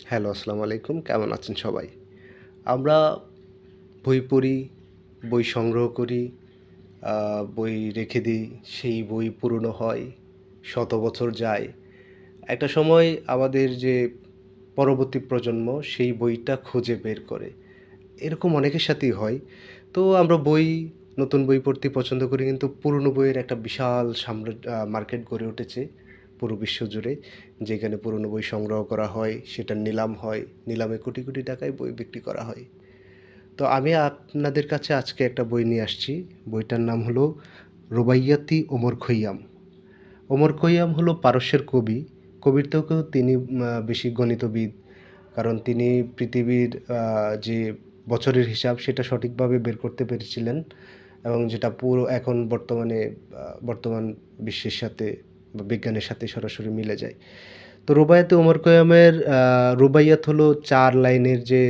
Hello, আসসালামু আলাইকুম। কেমন আছেন সবাই? আমরা বই পড়ি, বই সংগ্রহ করি, আ বই রেখে দিই। সেই বই পুরনো হয়, শত বছর যায়। একটা সময় আমাদের যে পরবর্তী প্রজন্ম সেই বইটা খুঁজে বের করে। এরকম অনেকের সাথেই হয়। তো আমরা নতুন বই পড়তে পছন্দ করি কিন্তু পুরনো বইয়ের একটা বিশাল মার্কেট গড়ে উঠেছে পুরো বিশ্বজুড়ে। যেখানে পুরনো বই সংগ্রহ করা হয়, সেটার নিলাম হয়। নিলামে কোটি, কোটি টাকায় বই বিক্রি করা হয়। তো আমি আপনাদের কাছে আজকে একটা বই নিয়ে আসছি। বইটার নাম হলো 'রুবাইয়াতি ওমর খৈয়াম'। ওমর খৈয়াম হলো পারস্যের কবি। কবির থেকেও তিনি বেশি গণিতবিদ। কারণ তিনি পৃথিবীর যে বছরের হিসাব সেটা সঠিকভাবে বের করতে পেরেছিলেন এবং যেটা পুরো এখন বর্তমান বিশ্বের সাথে বা বিজ্ঞানের সাথে সরাসরি মিলে যায়। তো রুবাইয়াতে ওমর খৈয়ামের রুবাইয়াত হলো ৪ লাইনের যে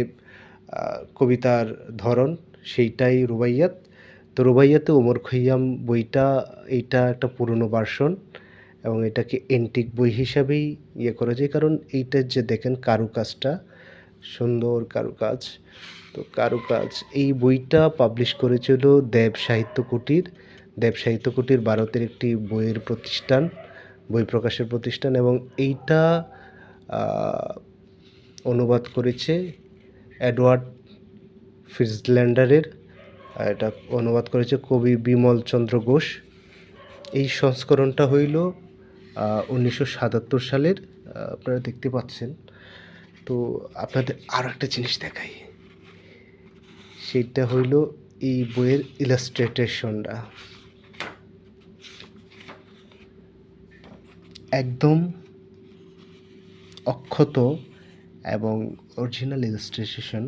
আ কবিতার ধরন সেইটাই রুবাইয়াত। তো রুবাইয়াতে ওমর খৈয়াম বইটা এইটা একটা পুরনো ভার্সন এবং এটাকে এন্টিক বই হিসাবেই করা যায়। কারণ এইটার যে দেখেন কারুকাজটা, সুন্দর কারুকাজ। তো কারুকাজ এই বইটা পাবলিশ করেছিল দেব সাহিত্য কুটির। দেব সাহিত্য কুটির ভারতের একটি বইয়ের প্রতিষ্ঠান, বই প্রকাশের প্রতিষ্ঠান এবং এইটা আ অনুবাদ করেছে এডওয়ার্ড ফিটজল্যান্ডারের। এটা অনুবাদ করেছে কবি বিমল চন্দ্র ঘোষ। এই সংস্করণটা হইল ১৯৭৭ সালের। আপনারা দেখতে পাচ্ছেন। তো আপনাদের আরও একটা জিনিস দেখাই। সেইটা হইল এই বইয়ের ইলাস্ট্রেটেশনটা। একদম অক্ষত এবং অরিজিনাল ইলাস্ট্রেশন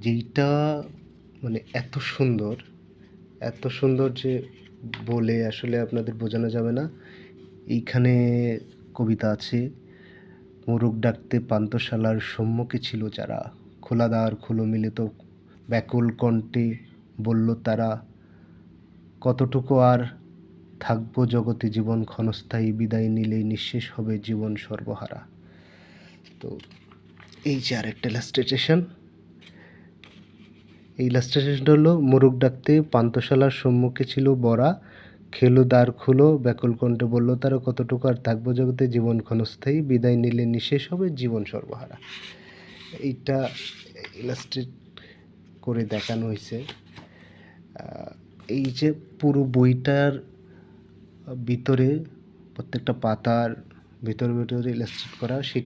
যেইটা মানে এত সুন্দর যে বলে আসলে আপনাদের বোঝানো যাবে না। এইখানে কবিতা আছে, মোরগ ডাকতে পান্থশালার সম্মুখে ছিল যারা, খোলা দ্বার খুলো মিলিত ব্যাকুল কণ্ঠে বলল তারা, কতটুকু আর থাকবো জগতে জীবন ক্ষণস্থায়ী, বিদায় নিলেই নিঃশেষ হবে জীবন সর্বহারা। তো এই যে আরেকটা ইলাস্ট্রেশন। এই ইলাস্ট্রেশনটা হলো মোরগ ডাকতে পান্থশালার সম্মুখে ছিল বরা, খেলো দ্বার খুলো ব্যাকুল কণ্ঠে বলল তারা, কতটুকু আর থাকবো জগতে জীবন ক্ষণস্থায়ী, বিদায় নিলে নিঃশেষ হবে জীবন সর্বহারা। এইটা ইলাস্ট্রেট করে দেখানো হয়েছে। এই যে পুরো বইটার ভিতরে প্রত্যেকটা পাতার ভিতরে ইলাস্ট্রেট করা